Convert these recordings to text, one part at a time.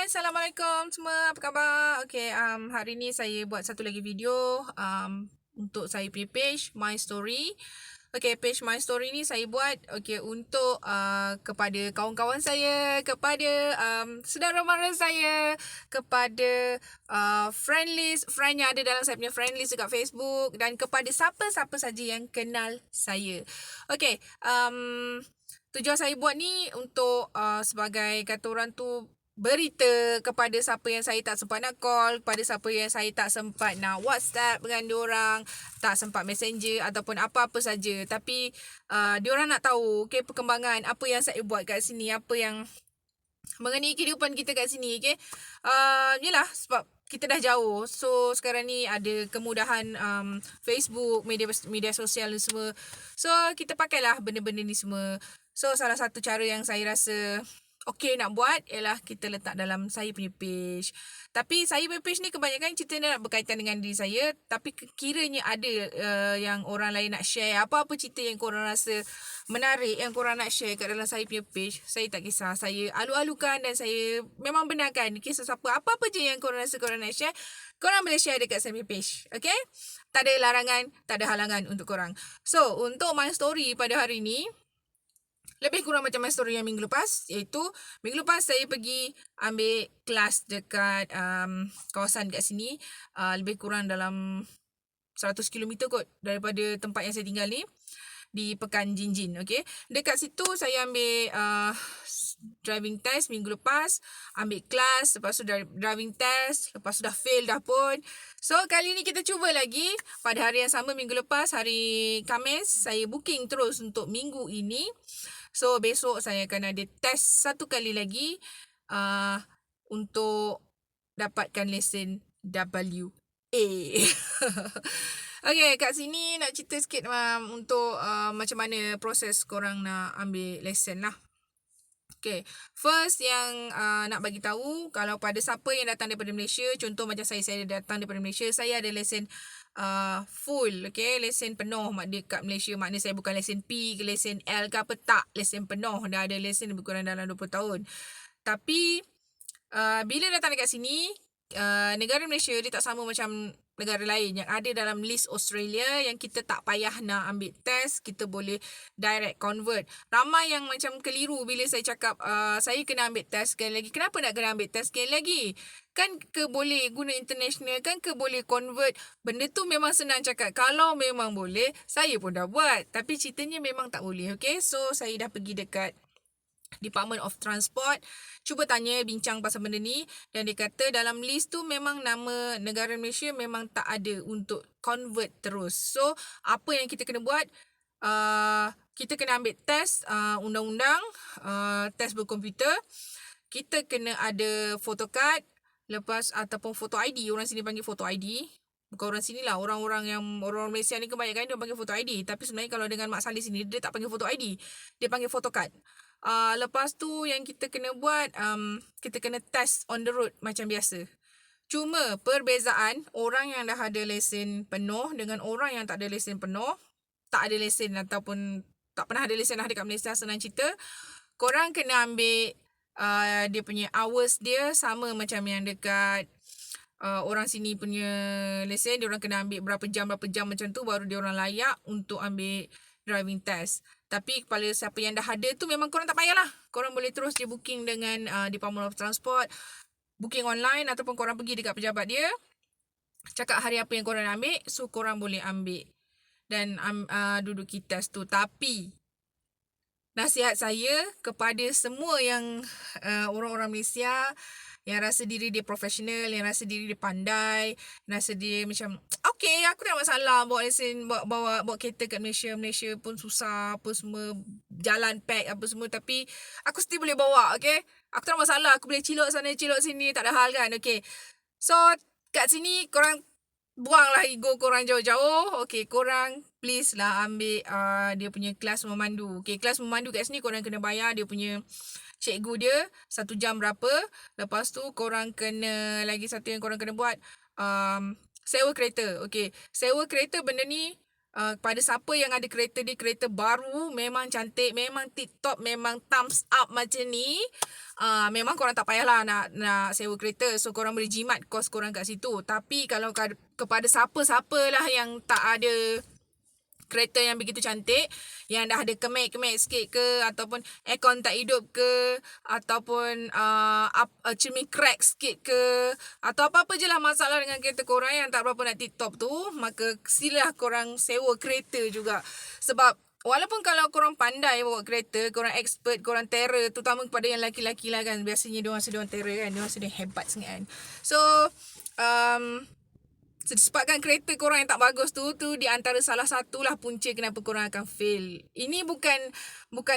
Assalamualaikum semua. Apa khabar? Hari ni saya buat satu lagi video untuk saya punya page My Story. Page My Story ni saya buat untuk kepada kawan-kawan saya, kepada saudara mara saya, kepada friend yang ada dalam saya punya friend list dekat Facebook dan kepada siapa-siapa saja yang kenal saya. Tujuan saya buat ni untuk sebagai kata orang tu berita kepada siapa yang saya tak sempat nak call, kepada siapa yang saya tak sempat nak WhatsApp dengan diorang, tak sempat messenger ataupun apa-apa saja. Tapi diorang nak tahu perkembangan apa yang saya buat kat sini, apa yang mengenai kehidupan kita kat sini. Yelah, sebab kita dah jauh. So sekarang ni ada kemudahan Facebook, media sosial ni semua. So kita pakailah benda-benda ni semua. So salah satu cara yang saya rasa nak buat ialah kita letak dalam saya punya page. Tapi saya punya page ni kebanyakan cerita nak berkaitan dengan diri saya. Tapi kiranya ada yang orang lain nak share, apa-apa cerita yang korang rasa menarik yang korang nak share kat dalam saya punya page, saya tak kisah. Saya alu-alukan dan saya memang benarkan kisah siapa, apa-apa je yang korang rasa korang nak share, korang boleh share dekat saya punya page. Tak ada larangan, tak ada halangan untuk korang. So untuk my story pada hari ni lebih kurang macam my story yang minggu lepas, iaitu minggu lepas saya pergi ambil kelas dekat kawasan kat sini, lebih kurang dalam 100 km kot daripada tempat yang saya tinggal ni, di Pekan Jinjin. Dekat situ saya ambil driving test minggu lepas, ambil kelas, lepas tu driving test, lepas tu dah fail dah pun. So kali ni kita cuba lagi pada hari yang sama minggu lepas, hari Khamis. Saya booking terus untuk minggu ini. So besok saya akan ada test satu kali lagi untuk dapatkan lesen WA. Kat sini nak cerita sikit untuk macam mana proses korang nak ambil lesen lah. First yang nak bagi tahu, kalau pada siapa yang datang daripada Malaysia, contoh macam saya datang daripada Malaysia, saya ada lesen full, lesen penuh dekat Malaysia. Maknanya saya bukan lesen P ke lesen L ke apa, tak, lesen penuh. Dah ada lesen lebih kurang dalam 20 tahun. Tapi bila datang dekat sini, negara Malaysia dia tak sama macam negara lain yang ada dalam list Australia, yang kita tak payah nak ambil test, kita boleh direct convert. Ramai yang macam keliru bila saya cakap saya kena ambil test sekali lagi. Kenapa nak kena ambil test sekali lagi? Kan boleh guna international, kan boleh convert. Benda tu memang senang cakap. Kalau memang boleh, saya pun dah buat. Tapi ceritanya memang tak boleh. So saya dah pergi dekat Department of Transport, cuba tanya, bincang pasal benda ni, dan dia kata dalam list tu memang nama negara Malaysia memang tak ada untuk convert terus. So apa yang kita kena buat, kita kena ambil test undang-undang, test berkomputer. Kita kena ada photocard, lepas ataupun foto ID. Orang sini panggil foto ID. Bukan orang sini lah, orang-orang Malaysia ni kebanyakan dia panggil foto ID. Tapi sebenarnya kalau dengan Mak Salih sini, dia tak panggil foto ID, dia panggil photocard. Lepas tu yang kita kena buat, kita kena test on the road macam biasa. Cuma perbezaan orang yang dah ada lesen penuh dengan orang yang tak ada lesen penuh, tak ada lesen ataupun tak pernah ada lesen lah dekat Malaysia, senang cerita, korang kena ambil dia punya hours dia sama macam yang dekat orang sini punya lesen. Dia orang kena ambil berapa jam macam tu, baru dia orang layak untuk ambil driving test. Tapi kepada siapa yang dah ada tu, memang korang tak payahlah. Korang boleh terus je booking dengan Department of Transport, booking online, ataupun korang pergi dekat pejabat dia, cakap hari apa yang korang nak ambil, so korang boleh ambil dan duduki test tu. Tapi nasihat saya kepada semua yang orang-orang Malaysia yang rasa diri dia profesional, yang rasa diri dia pandai, rasa dia macam aku tak ada masalah bawa lesen, bawa kereta kat Malaysia. Malaysia pun susah apa semua, jalan pack apa semua, tapi aku still boleh bawa. Aku tak ada masalah, aku boleh cilok sana cilok sini, tak ada hal kan. So kat sini korang buanglah ego korang jauh-jauh. Korang please lah ambil dia punya kelas memandu. Kelas memandu kat sini korang kena bayar dia punya cikgu dia 1 jam berapa. Lepas tu korang kena, lagi satu yang korang kena buat, sewa kereta. Sewa kereta, benda ni Pada siapa yang ada kereta dia, kereta baru, memang cantik, memang tip-top, memang thumbs up macam ni, memang korang tak payahlah nak sewa kereta. So korang boleh jimat kos korang kat situ. Tapi kalau kepada siapa-siapa lah yang tak ada kereta yang begitu cantik, yang dah ada kemek-kemek sikit ke, ataupun aircon tak hidup ke, ataupun cermin crack sikit ke, atau apa-apa je lah masalah dengan kereta korang yang tak berapa nak tip-top tu, maka silalah korang sewa kereta juga. Sebab walaupun kalau korang pandai bawa kereta, korang expert, korang terror, terutama kepada yang lelaki-lelaki lah kan, biasanya diorang rasa diorang terror kan, diorang rasa diorang hebat sangat kan. So sebabkan kereta korang yang tak bagus tu di antara salah satulah punca kenapa korang akan fail. Ini bukan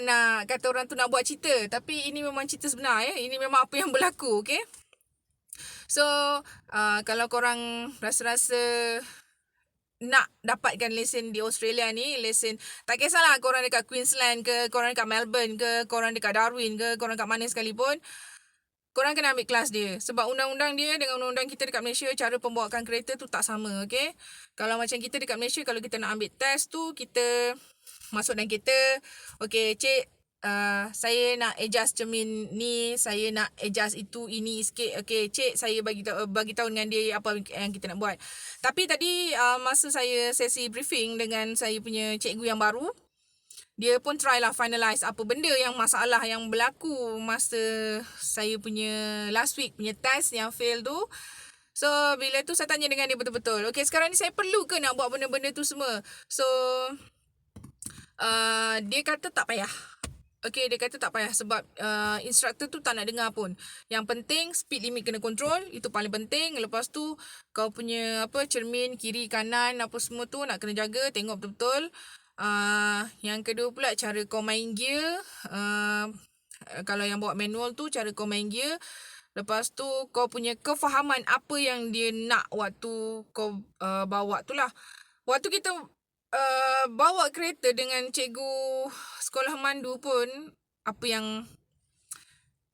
nak kata orang tu nak buat cerita, tapi ini memang cerita sebenar ya. Ini memang apa yang berlaku, okay? So, kalau korang rasa-rasa nak dapatkan lesen di Australia ni, lesen tak kisahlah korang dekat Queensland ke, korang dekat Melbourne ke, korang dekat Darwin ke, korang dekat mana sekalipun, korang kena ambil kelas dia. Sebab undang-undang dia dengan undang-undang kita dekat Malaysia, cara pembuatan kereta tu tak sama, okay? Kalau macam kita dekat Malaysia, kalau kita nak ambil test tu, kita masuk dalam kereta, okay, cik, saya nak adjust cermin ni, saya nak adjust itu, ini sikit. Okay, cik, saya bagi tahu dengan dia apa yang kita nak buat. Tapi tadi masa saya sesi briefing dengan saya punya cikgu yang baru, dia pun try lah finalize apa benda yang masalah yang berlaku masa saya punya last week punya test yang fail tu. So, bila tu saya tanya dengan dia betul-betul. Okay, sekarang ni saya perlu ke nak buat benda-benda tu semua? So, dia kata tak payah. Okay, dia kata tak payah sebab instructor tu tak nak dengar pun. Yang penting speed limit kena control, itu paling penting. Lepas tu kau punya cermin kiri kanan apa semua tu nak kena jaga, tengok betul-betul. Yang kedua pula cara kau main gear. Kalau yang bawa manual tu cara kau main gear. Lepas tu kau punya kefahaman apa yang dia nak waktu kau bawa tu lah. Waktu kita bawa kereta dengan cikgu sekolah mandu pun, apa yang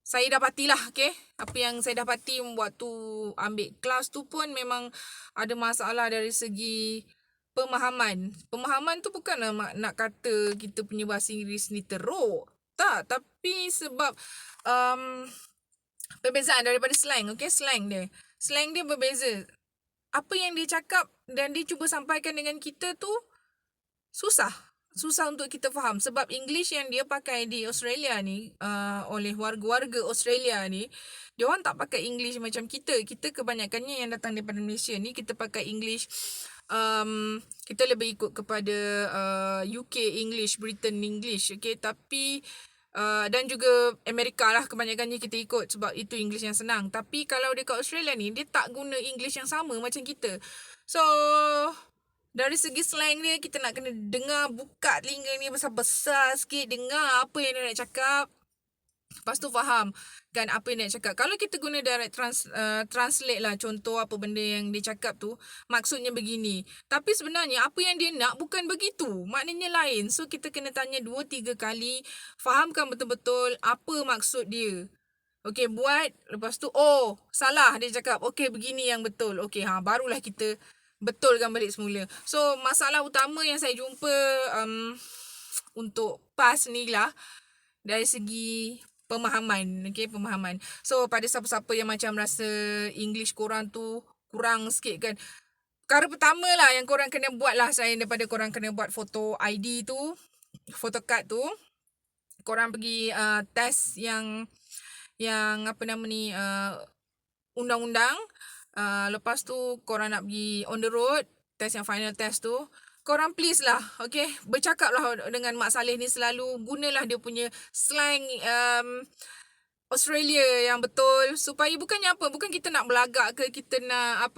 saya dapatilah, okay? Apa yang saya dapati waktu ambil kelas tu pun memang ada masalah dari segi pemahaman. Pemahaman tu bukanlah nak kata kita punya bahasa Inggeris ni teruk. Tak, tapi sebab perbezaan daripada slang, okay? Slang dia berbeza. Apa yang dia cakap dan dia cuba sampaikan dengan kita tu susah untuk kita faham. Sebab English yang dia pakai di Australia ni, oleh warga-warga Australia ni, dia orang tak pakai English macam kita. Kita kebanyakannya yang datang daripada Malaysia ni, kita pakai English, kita lebih ikut kepada UK English, Britain English, okay? Tapi dan juga Amerika lah kebanyakannya kita ikut sebab itu English yang senang. Tapi kalau dekat Australia ni, dia tak guna English yang sama macam kita. So, dari segi slang dia, kita nak kena dengar, buka telinga ni besar-besar sikit, dengar apa yang dia nak cakap. Lepas tu faham kan apa yang dia nak cakap. Kalau kita guna direct translate lah, contoh apa benda yang dia cakap tu, maksudnya begini. Tapi sebenarnya apa yang dia nak bukan begitu. Maknanya lain. So kita kena tanya 2-3 kali, fahamkan betul-betul apa maksud dia. Okay, buat. Lepas tu, oh, salah dia cakap. Okay, begini yang betul. Okay, barulah kita betulkan balik semula. So, masalah utama yang saya jumpa untuk PAS ni lah dari segi pemahaman. Okay, pemahaman. So, pada siapa-siapa yang macam rasa English korang tu kurang sikit kan, perkara pertama lah yang korang kena buat lah, selain daripada korang kena buat foto ID tu, photocard tu, korang pergi test yang apa nama ni, undang-undang. Lepas tu korang nak pergi on the road, test yang final test tu, korang please lah, okay, bercakap lah dengan Mak Saleh ni, selalu gunalah dia punya slang Australia yang betul, supaya bukan kita nak belagak ke, kita nak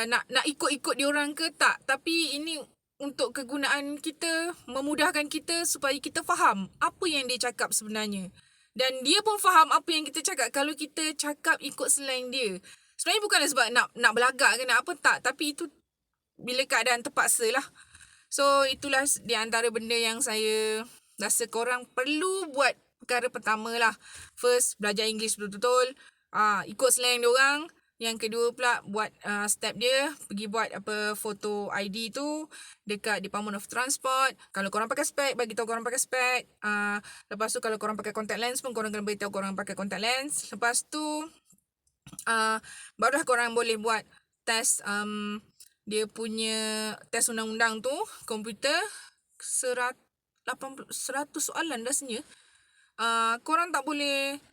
nak ikut-ikut diorang ke, tak. Tapi ini untuk kegunaan kita, memudahkan kita supaya kita faham apa yang dia cakap sebenarnya. Dan dia pun faham apa yang kita cakap kalau kita cakap ikut slang dia. Sebenarnya bukanlah sebab nak belagak ke nak apa, tak. Tapi itu bila keadaan terpaksa lah. So, itulah di antara benda yang saya rasa korang perlu buat. Perkara pertama lah. First, belajar English betul-betul. Ikut slang diorang. Yang kedua pula buat step dia pergi buat foto ID tu dekat Department of Transport. Kalau korang pakai spek, bagi tahu korang pakai spek. Lepas tu kalau korang pakai contact lens pun korang kena beritahu korang pakai contact lens. Lepas tu barulah korang boleh buat test dia punya test undang-undang tu komputer 100 soalan rasanya. Korang tak boleh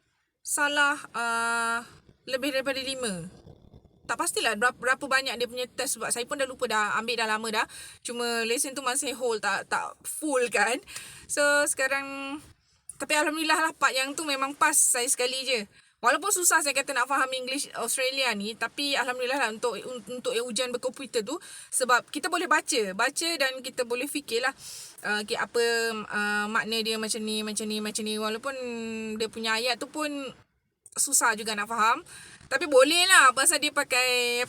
salah lebih daripada 5. Tak pastilah berapa banyak dia punya test sebab saya pun dah lupa dah, ambil dah lama dah. Cuma lesen tu masih hold, tak full kan. So sekarang, tapi alhamdulillah lah part yang tu memang pas saya sekali je. Walaupun susah saya kata nak faham English Australia ni, tapi alhamdulillah lah untuk ujian berkomputer tu, sebab kita boleh baca dan kita boleh fikirlah apa makna dia macam ni walaupun dia punya ayat tu pun susah juga nak faham. Tapi boleh lah pasal dia pakai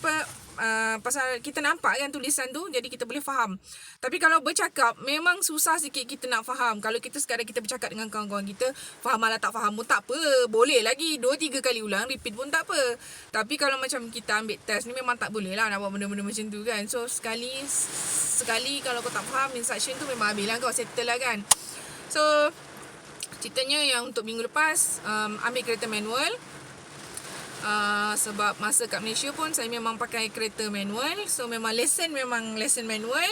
pasal kita nampak kan tulisan tu, jadi kita boleh faham. Tapi kalau bercakap memang susah sikit kita nak faham. Kalau kita sekadar kita bercakap dengan kawan-kawan kita, faham lah tak faham pun tak apa, boleh lagi 2-3 kali ulang, repeat pun tak apa. Tapi kalau macam kita ambil test ni memang tak boleh lah nak buat benda-benda macam tu kan. So sekali kalau kau tak faham instruction tu, memang habis lah kau, settle lah kan. So ceritanya yang untuk minggu lepas ambil kereta manual. Sebab masa kat Malaysia pun saya memang pakai kereta manual. So memang lesen manual.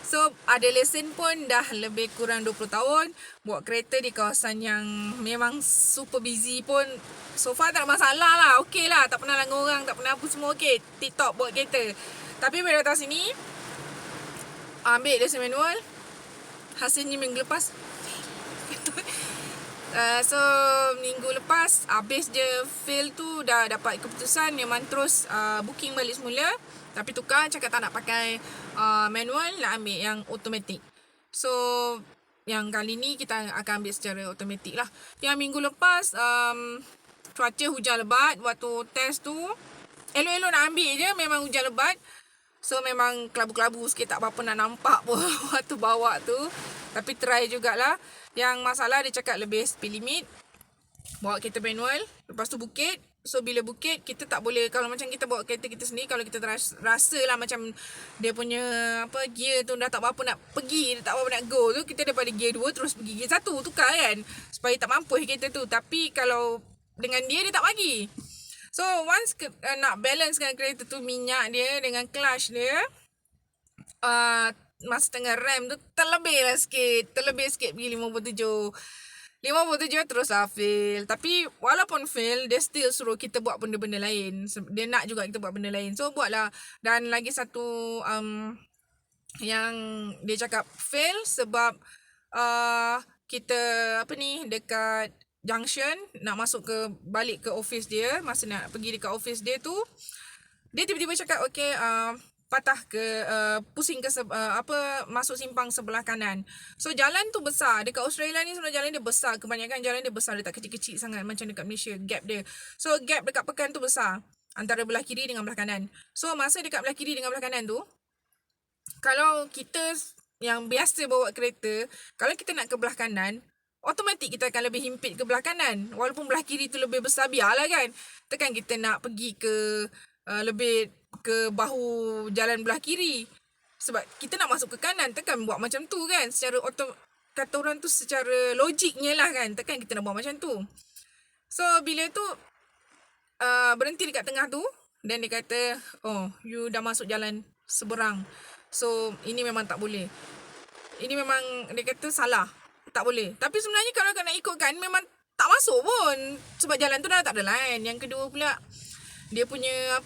So ada lesen pun dah lebih kurang 20 tahun. Buat kereta di kawasan yang memang super busy pun, so far tak ada masalah lah. Okay lah, tak pernah langgar orang, tak pernah apa, semua okay, tip-top buat kereta. Tapi bila datang sini ambil lesen manual, hasilnya minggu lepas so minggu lepas habis je fail tu, dah dapat keputusan memang terus booking balik semula. Tapi tukar, cakap tak nak pakai manual, nak ambil yang automatic. So yang kali ni kita akan ambil secara automatic lah. Yang minggu lepas cuaca hujan lebat. Waktu test tu elok-elok nak ambil je, memang hujan lebat. So memang kelabu-kelabu sikit, tak apa-apa nak nampak pun waktu bawa tu. Tapi try jugalah. Yang masalah dia cakap lebih speed limit, bawa kereta manual. Lepas tu bukit. So bila bukit kita tak boleh, kalau macam kita bawa kereta kita sendiri, kalau kita rasa lah macam dia punya gear tu dah tak apa nak pergi, tak apa nak go tu, kita daripada gear 2 terus pergi gear 1, tukar kan, supaya tak mampu kereta tu. Tapi kalau dengan dia tak bagi. So once nak balancekan kereta tu, minyak dia dengan clutch dia, masa tengah rem tu terlebih sikit pergi 57 terus lah fail. Tapi walaupun fail, dia still suruh kita buat benda-benda lain. Dia nak juga kita buat benda lain, so buatlah. Dan lagi satu yang dia cakap fail sebab kita dekat junction nak masuk balik ke office dia. Masa nak pergi dekat office dia tu, dia tiba-tiba cakap okay, patah ke pusing ke masuk simpang sebelah kanan. So jalan tu besar. Dekat Australia ni sebenarnya jalan dia besar. Kebanyakan jalan dia besar, dia tak kecil-kecil sangat macam dekat Malaysia, gap dia. So gap dekat pekan tu besar, antara belah kiri dengan belah kanan. So masa dekat belah kiri dengan belah kanan tu, kalau kita yang biasa bawa kereta, kalau kita nak ke belah kanan, automatik kita akan lebih himpit ke belah kanan. Walaupun belah kiri tu lebih besar, biarlah kan. Tekan kita nak pergi ke lebih ke bahu jalan belah kiri, sebab kita nak masuk ke kanan, tekan buat macam tu kan. Secara kata orang tu secara logiknya lah kan, tekan kita nak buat macam tu. So bila tu berhenti dekat tengah tu, dan dia kata, oh you dah masuk jalan seberang, so ini memang tak boleh. Ini memang dia kata salah, tak boleh. Tapi sebenarnya kalau nak ikutkan, memang tak masuk pun, sebab jalan tu dah tak ada line. Yang kedua pula, dia punya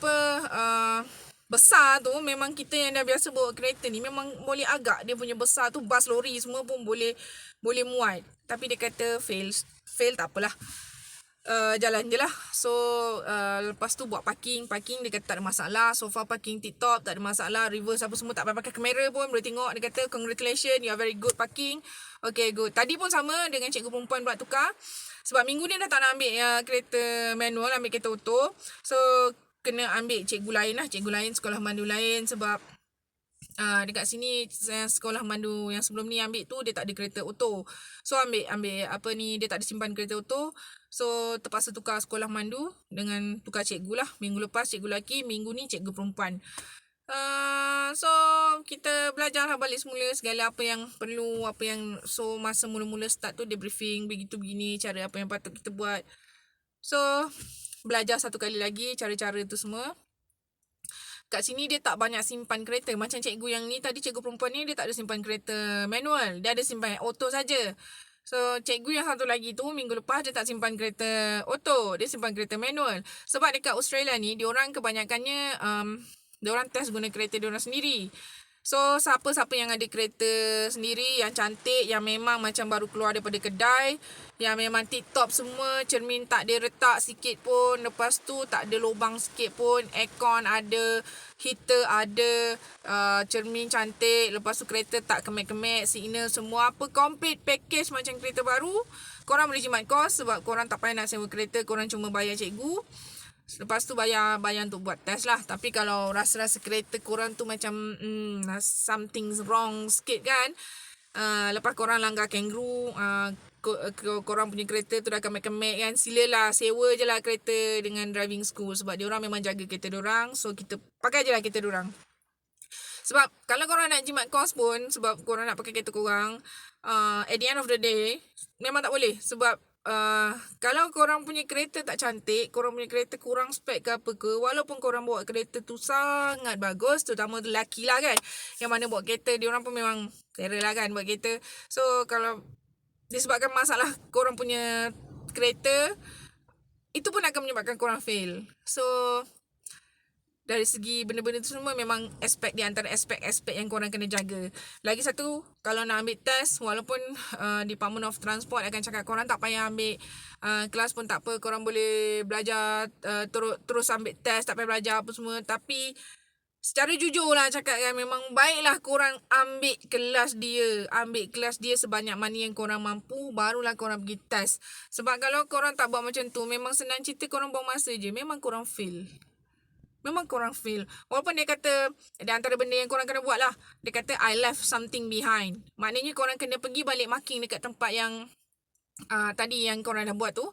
besar tu, memang kita yang dah biasa bawa kereta ni memang boleh agak, dia punya besar tu, bas lori semua pun boleh muat. Tapi dia kata fail tak apalah, jalan je lah. So lepas tu buat parking dia kata tak ada masalah. So far parking tip-top, tak ada masalah. Reverse apa semua, tak payah pakai kamera pun, boleh tengok. Dia kata congratulations, you are very good parking. Okay, good. Tadi pun sama dengan cikgu perempuan pula tukar. Sebab minggu ni dah tak nak ambil kereta manual, ambil kereta auto. So kena ambil cikgu lain, sekolah mandu lain. Sebab Dekat sini sekolah mandu yang sebelum ni ambil tu dia tak ada kereta auto. So ambil apa ni, dia tak ada simpan kereta auto. So terpaksa tukar sekolah mandu dengan tukar cikgu lah. Minggu lepas cikgu lelaki, minggu ni cikgu perempuan. So kita belajar lah balik semula segala apa yang perlu, apa yang, so masa mula-mula start tu dia briefing begitu begini, cara apa yang patut kita buat. So belajar satu kali lagi cara-cara tu semua. Kat sini dia tak banyak simpan kereta. Macam cikgu yang ni tadi, cikgu perempuan ni dia tak ada simpan kereta manual. Dia ada simpan auto saja. So cikgu yang satu lagi tu minggu lepas dia tak simpan kereta auto. Dia simpan kereta manual. Sebab dekat Australia ni diorang kebanyakannya diorang test guna kereta diorang sendiri. So siapa-siapa yang ada kereta sendiri yang cantik, yang memang macam baru keluar daripada kedai, yang memang tip-top semua, cermin tak ada retak sikit pun, lepas tu tak ada lubang sikit pun, aircon ada, heater ada, cermin cantik, lepas tu kereta tak kemek-kemek, signal semua apa, complete package macam kereta baru, korang boleh jimat kos sebab korang tak payah nak sewa kereta, korang cuma bayar cikgu. Lepas tu bayar untuk buat test lah. Tapi kalau rasa-rasa kereta korang tu macam something's wrong sikit kan, lepas korang langgar kangaroo, korang punya kereta tu dah kemek-kemek kan, silalah sewa je lah kereta dengan driving school. Sebab diorang memang jaga kereta diorang. So kita pakai je lah kereta diorang. Sebab kalau korang nak jimat kos pun, sebab korang nak pakai kereta korang, at the end of the day memang tak boleh. Sebab kalau korang punya kereta tak cantik, korang punya kereta kurang spek ke apa ke, walaupun korang bawa kereta tu sangat bagus, terutama lelaki lah kan, yang mana bawa kereta, diorang pun memang terror lah kan buat kereta. So kalau disebabkan masalah korang punya kereta, itu pun akan menyebabkan korang fail. So dari segi benda-benda tu semua memang aspek di antara aspek-aspek yang korang kena jaga. Lagi satu, kalau nak ambil test, walaupun Department of Transport akan cakap korang tak payah ambil kelas pun tak apa, korang boleh belajar terus ambil test, tak payah belajar apa semua. Tapi secara jujur lah cakap kan, memang baiklah korang ambil kelas dia sebanyak mana yang korang mampu, barulah korang pergi test. Sebab kalau korang tak buat macam tu, memang senang cerita korang buang masa je, memang korang fail. Walaupun dia kata di antara benda yang korang kena buat lah, dia kata I left something behind. Maknanya korang kena pergi balik marking dekat tempat yang tadi yang korang dah buat tu.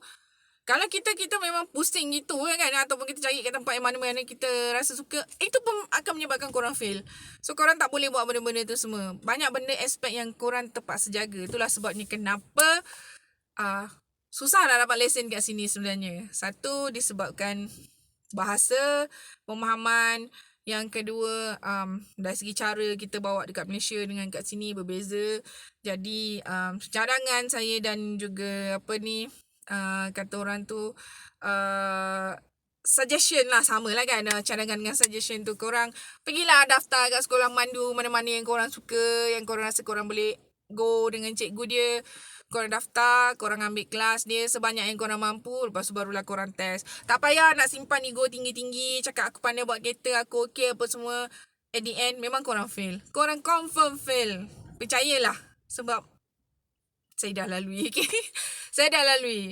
Kalau kita memang pusing gitu kan, ataupun kita cari kat tempat yang mana-mana kita rasa suka, itu pun akan menyebabkan korang fail. So korang tak boleh buat benda-benda tu semua. Banyak benda aspek yang korang terpaksa jaga. Itulah sebabnya kenapa susah nak dapat lesen kat sini sebenarnya. Satu, disebabkan bahasa, pemahaman. Yang kedua, dari segi cara kita bawa dekat Malaysia dengan kat sini berbeza. Jadi cadangan saya dan juga kata orang tu, suggestion lah, sama lah kan, cadangan dengan suggestion tu, korang pergilah daftar kat sekolah mandu mana-mana yang korang suka, yang korang rasa korang boleh go dengan cikgu dia. Korang daftar, korang ambil kelas dia sebanyak yang korang mampu, lepas tu barulah korang test. Tak payah nak simpan ego tinggi-tinggi, cakap aku pandai buat kereta, aku okay apa semua. At the end memang korang fail. Korang confirm fail, percayalah. Sebab saya dah lalui, okay?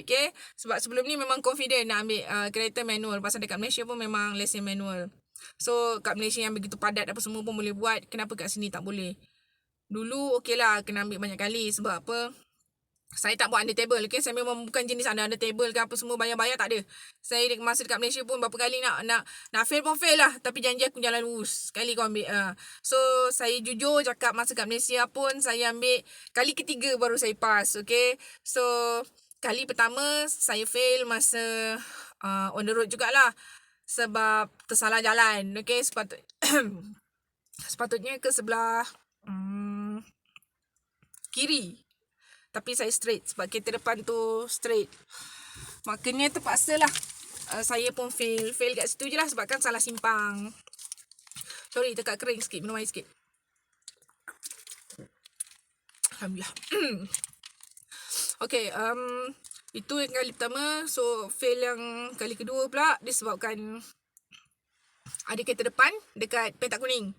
Okay? Sebab sebelum ni memang confident nak ambil kereta manual. Pasal dekat Malaysia pun memang lesen manual. So kat Malaysia yang begitu padat apa semua pun boleh buat, kenapa kat sini tak boleh? Dulu okey lah, kena ambil banyak kali. Sebab apa? Saya tak buat under table, okay? Saya memang bukan jenis under table ke apa semua, bayar-bayar tak ada. Saya masa dekat Malaysia pun berapa kali nak fail pun fail lah. Tapi janji aku jalan lurus. Sekali kau ambil. So, saya jujur cakap masa kat Malaysia pun saya ambil kali ketiga baru saya pass, okay? So, kali pertama saya fail masa on the road jugalah. Sebab tersalah jalan, okay? Sepatutnya ke sebelah kiri. Tapi saya straight sebab kereta depan tu straight. Makanya terpaksa lah saya pun fail kat situ je lah sebab kan salah simpang. Sorry, tekak kering sikit, minum air sikit. Alhamdulillah. Okay, itu yang kali pertama. So fail yang kali kedua pula disebabkan ada kereta depan dekat petak kuning.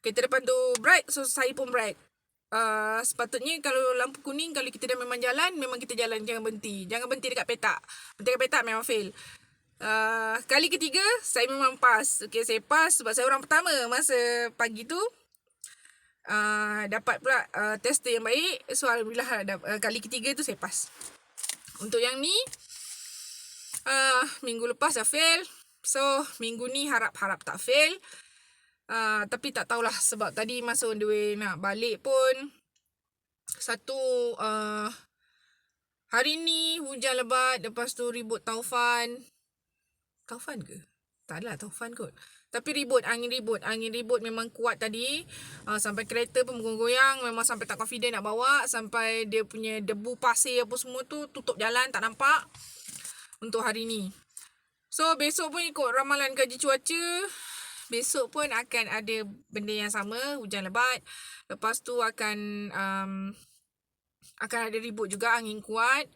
Kereta depan tu bright, so saya pun bright. Sepatutnya kalau lampu kuning, kalau kita dah memang jalan, memang kita jalan, jangan berhenti dekat petak. Berhenti dekat petak memang fail. Kali ketiga saya memang pass. Okay, saya pass sebab saya orang pertama masa pagi tu. dapat pula tester yang baik. So alhamdulillah kali ketiga tu saya pass. Untuk yang ni minggu lepas dah fail. So minggu ni harap-harap tak fail. Tapi tak tahulah sebab tadi masa on the way nak balik pun satu hari ni hujan lebat, lepas tu ribut taufan ke? Tak adalah taufan kot. Tapi angin ribut memang kuat tadi. Sampai kereta pun goyang, memang sampai tak confident nak bawa, sampai dia punya debu pasir apa semua tu tutup jalan, tak nampak untuk hari ni. So besok pun ikut ramalan kaji cuaca, besok pun akan ada benda yang sama, hujan lebat. Lepas tu akan ada ribut juga, angin kuat.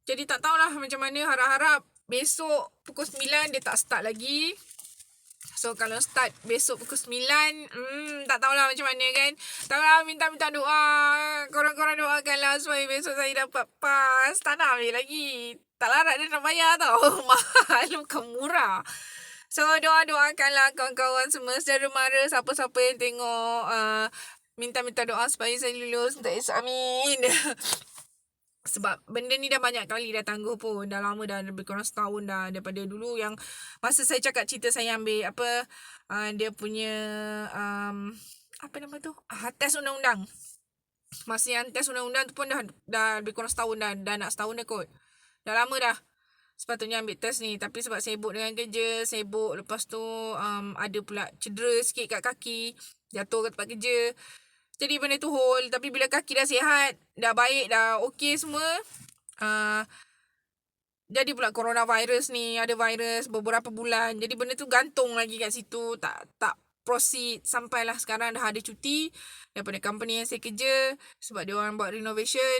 Jadi tak tahulah macam mana, harap-harap besok pukul 9 dia tak start lagi. So kalau start besok pukul 9, tak tahulah macam mana kan. Taklah minta doa. Korang-korang doakanlah supaya besok saya dapat pass. Tak nak ambil lagi. Tak larat dia nak bayar tau. Mahal, bukan murah. So doakanlah kawan-kawan semua, saudara mara, siapa-siapa yang tengok, minta doa supaya saya lulus untuk amin. Sebab benda ni dah banyak kali dah tangguh pun. Dah lama dah, lebih kurang setahun dah. Daripada dulu yang masa saya cakap cerita saya ambil dia punya apa nama tu, tes undang-undang. Masa yang tes undang-undang tu pun dah lebih kurang setahun dah nak setahun dah kot. Dah lama dah sepatutnya ambil test ni, tapi sebab sibuk dengan kerja, lepas tu ada pula cedera sikit kat kaki, jatuh kat tempat kerja. Jadi benda tu hold. Tapi bila kaki dah sihat, dah baik, dah okey semua, jadi pula coronavirus ni, ada virus beberapa bulan. Jadi benda tu gantung lagi kat situ, tak proceed. Sampailah sekarang dah ada cuti daripada company yang saya kerja, sebab dia orang buat renovation,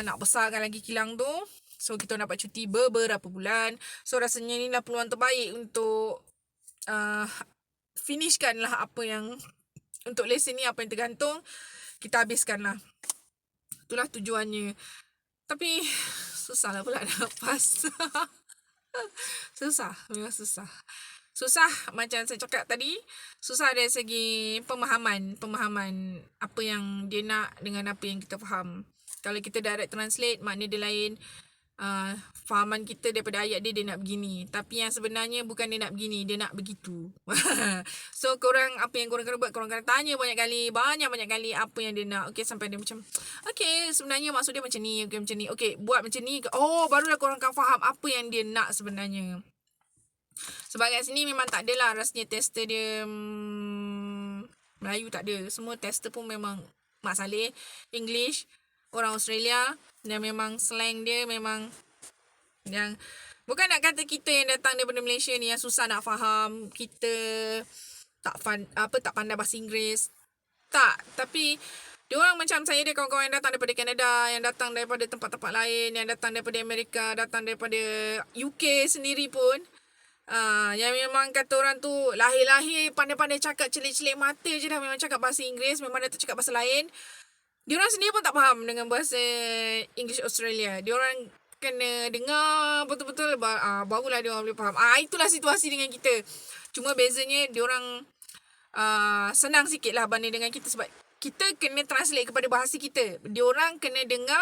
nak besarkan lagi kilang tu. So kita dapat cuti beberapa bulan. So rasanya ni lah peluang terbaik untuk finishkan lah apa yang untuk lesen ni, apa yang tergantung kita habiskan lah. Itulah tujuannya. Tapi susah lah pula nak pass. Memang susah. Susah macam saya cakap tadi, susah dari segi pemahaman apa yang dia nak dengan apa yang kita faham. Kalau kita direct translate, makna dia lain. Fahaman kita daripada ayat dia nak begini, tapi yang sebenarnya bukan dia nak begini, dia nak begitu. So apa yang korang kena buat, korang kena tanya banyak kali apa yang dia nak. Okay, sampai dia macam okay, sebenarnya maksud dia macam ni, okay, macam ni, okay, buat macam ni. Barulah korang akan faham apa yang dia nak sebenarnya. Sebab kat sini memang tak adalah rasanya tester dia Melayu, tak ada. Semua tester pun memang Mak Saleh, English, orang Australia. Dan memang slang dia memang yang, bukan nak kata kita yang datang daripada Malaysia ni yang susah nak faham, kita tak pandai bahasa Inggeris. Tak, tapi diorang macam saya dia, kawan-kawan yang datang daripada Canada, yang datang daripada tempat-tempat lain, yang datang daripada Amerika, datang daripada UK sendiri pun, yang memang kata orang tu lahir-lahir pandai-pandai cakap, celik-celik mata je dah memang cakap bahasa Inggeris, memang dah tak cakap bahasa lain. Diorang sendiri pun tak faham dengan bahasa English Australia. Diorang kena dengar betul-betul, barulah diorang boleh faham. Itulah situasi dengan kita. Cuma bezanya diorang senang sikit lah banding dengan kita, sebab kita kena translate kepada bahasa kita. Diorang kena dengar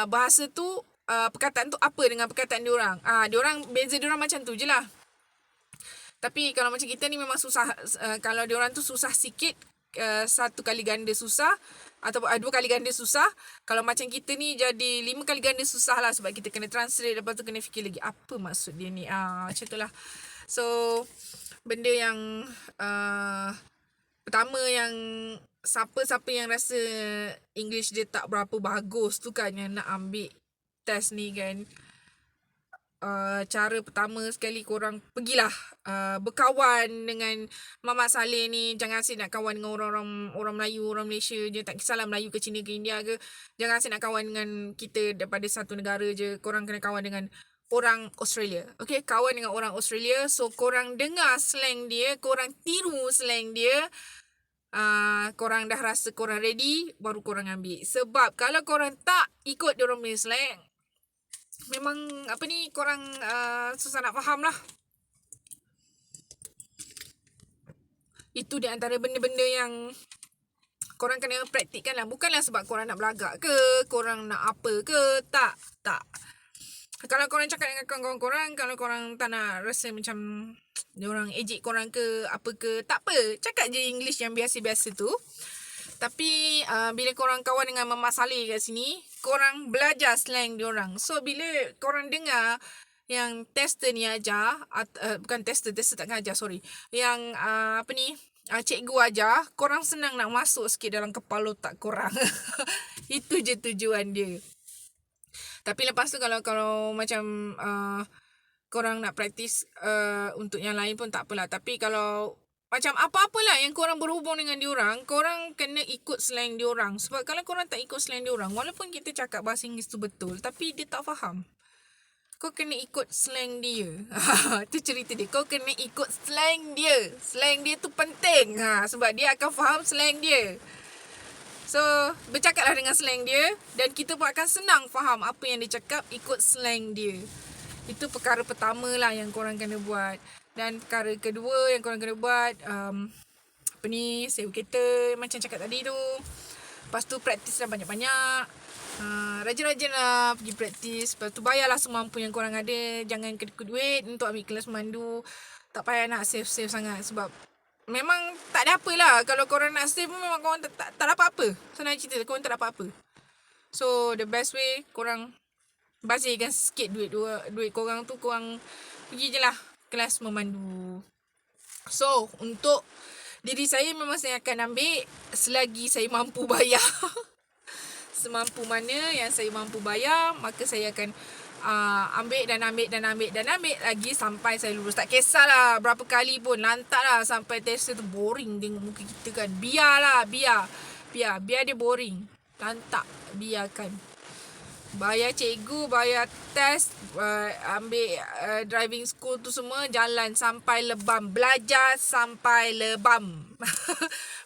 bahasa tu, perkataan tu apa dengan perkataan diorang. Beza diorang macam tu je lah. Tapi kalau macam kita ni memang susah. Kalau diorang tu susah sikit, satu kali ganda susah, atau 2 kali ganda susah. Kalau macam kita ni jadi 5 kali ganda susah lah, sebab kita kena translate, lepas tu kena fikir lagi apa maksud dia ni. Macam tu lah. So benda yang pertama, yang siapa-siapa yang rasa English dia tak berapa bagus tu kan, yang nak ambil test ni kan, cara pertama sekali korang pergilah berkawan dengan Mamat Saleh ni. Jangan asyik nak kawan dengan orang Melayu, orang Malaysia je, tak kisahlah Melayu ke Cina ke India ke. Jangan asyik nak kawan dengan kita daripada satu negara je. Korang kena kawan dengan orang Australia. Okay, kawan dengan orang Australia. So korang dengar slang dia, korang tiru slang dia. Korang dah rasa korang ready, baru korang ambil. Sebab kalau korang tak ikut diorang punya slang, memang korang susah nak faham lah. Itu di antara benda-benda yang Korang kena praktikkan lah. Bukanlah sebab korang nak belagak ke, korang nak apa ke. Tak. Kalau korang cakap dengan kawan-kawan korang, kalau korang tak nak rasa macam diorang ejek korang ke apa ke, tak apa. Cakap je English yang biasa-biasa tu. Tapi bila korang kawan dengan Mamak Saleh kat sini, korang belajar slang diorang. So bila korang dengar yang tester ni ajar, bukan tester takkan ajar, sorry. Yang cikgu ajar, korang senang nak masuk sikit dalam kepala otak korang. Itu je tujuan dia. Tapi lepas tu kalau macam korang nak praktis untuk yang lain pun tak apalah. Tapi kalau macam apa-apalah yang korang berhubung dengan diorang, korang kena ikut slang diorang. Sebab kalau korang tak ikut slang diorang, walaupun kita cakap bahasa Inggeris tu betul, tapi dia tak faham. Kau kena ikut slang dia. Tu cerita dia. Kau kena ikut slang dia. Slang dia tu penting. Sebab dia akan faham slang dia. So, bercakaplah dengan slang dia. Dan kita pun akan senang faham apa yang dia cakap ikut slang dia. Itu perkara pertama lah yang korang kena buat. Dan perkara kedua yang korang kena buat, sewa kereta macam cakap tadi tu. Lepas tu praktis lah banyak-banyak. Rajin-rajin lah pergi praktis. Lepas tu bayarlah semampu yang korang ada. Jangan kedekut duit untuk ambil kelas memandu. Tak payah nak save-save sangat. Sebab memang tak ada apa lah. Kalau korang nak save pun memang korang tak dapat apa. Senang cerita, korang tak dapat apa. So the best way, korang bazirkan sikit duit korang tu. Korang pergi je lah kelas memandu. So untuk diri saya, memang saya akan ambil selagi saya mampu bayar. Semampu mana yang saya mampu bayar, maka saya akan ambil lagi sampai saya lulus. Tak kisahlah berapa kali pun, lantak lah sampai tester tu boring tengok muka kita kan. Biar dia boring. Lantak, biarkan. Bayar cikgu, bayar test, ambil driving school tu semua, jalan sampai lebam. Belajar sampai lebam.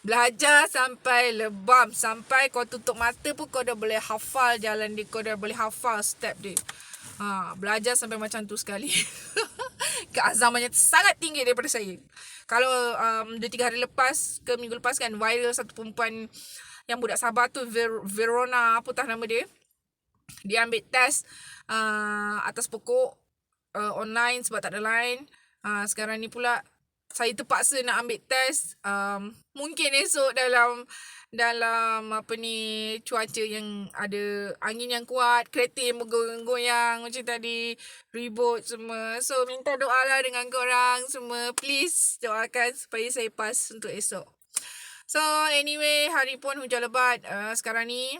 Belajar sampai lebam. Sampai kau tutup mata pun kau dah boleh hafal jalan dia. Kau dah boleh hafal step dia. Belajar sampai macam tu sekali. Keazamannya sangat tinggi daripada saya. Kalau 2-3 hari lepas ke minggu lepas kan, viral satu perempuan yang budak Sabah tu, Verona, apa nama dia. Dia ambil test atas pokok online sebab tak ada line. Sekarang ni pula saya terpaksa nak ambil test. Mungkin esok dalam cuaca yang ada angin yang kuat, kereta yang bergoyang-goyang macam tadi, ribut semua. So minta doa lah dengan korang semua. Please doakan supaya saya pass untuk esok. So anyway, hari pun hujan lebat sekarang ni.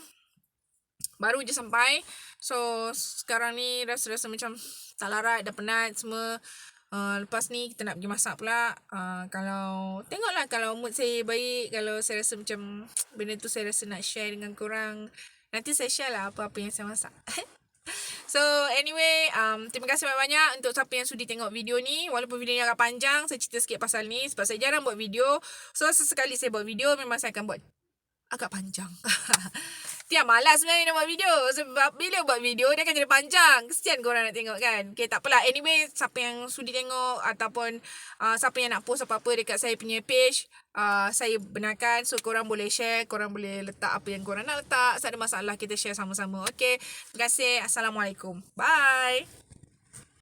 Baru je sampai. So sekarang ni rasa-rasa macam tak larat, dah penat semua. Lepas ni kita nak pergi masak pula. Tengoklah kalau mood saya baik, kalau saya rasa macam benda tu saya rasa nak share dengan korang, nanti saya share lah apa-apa yang saya masak. So anyway, terima kasih banyak-banyak untuk siapa yang sudi tengok video ni. Walaupun video ni agak panjang, saya cerita sikit pasal ni sebab saya jarang buat video. So sesekali saya buat video, memang saya akan buat agak panjang. Tiap malas sebenarnya nak buat video. Sebab bila buat video, dia akan jadi panjang. Kesian korang nak tengok kan. Okay, tak apalah. Anyway, siapa yang sudi tengok ataupun siapa yang nak post apa-apa dekat saya punya page, saya benarkan. So, korang boleh share. Korang boleh letak apa yang korang nak letak. Tak ada masalah, kita share sama-sama. Okay, terima kasih. Assalamualaikum. Bye.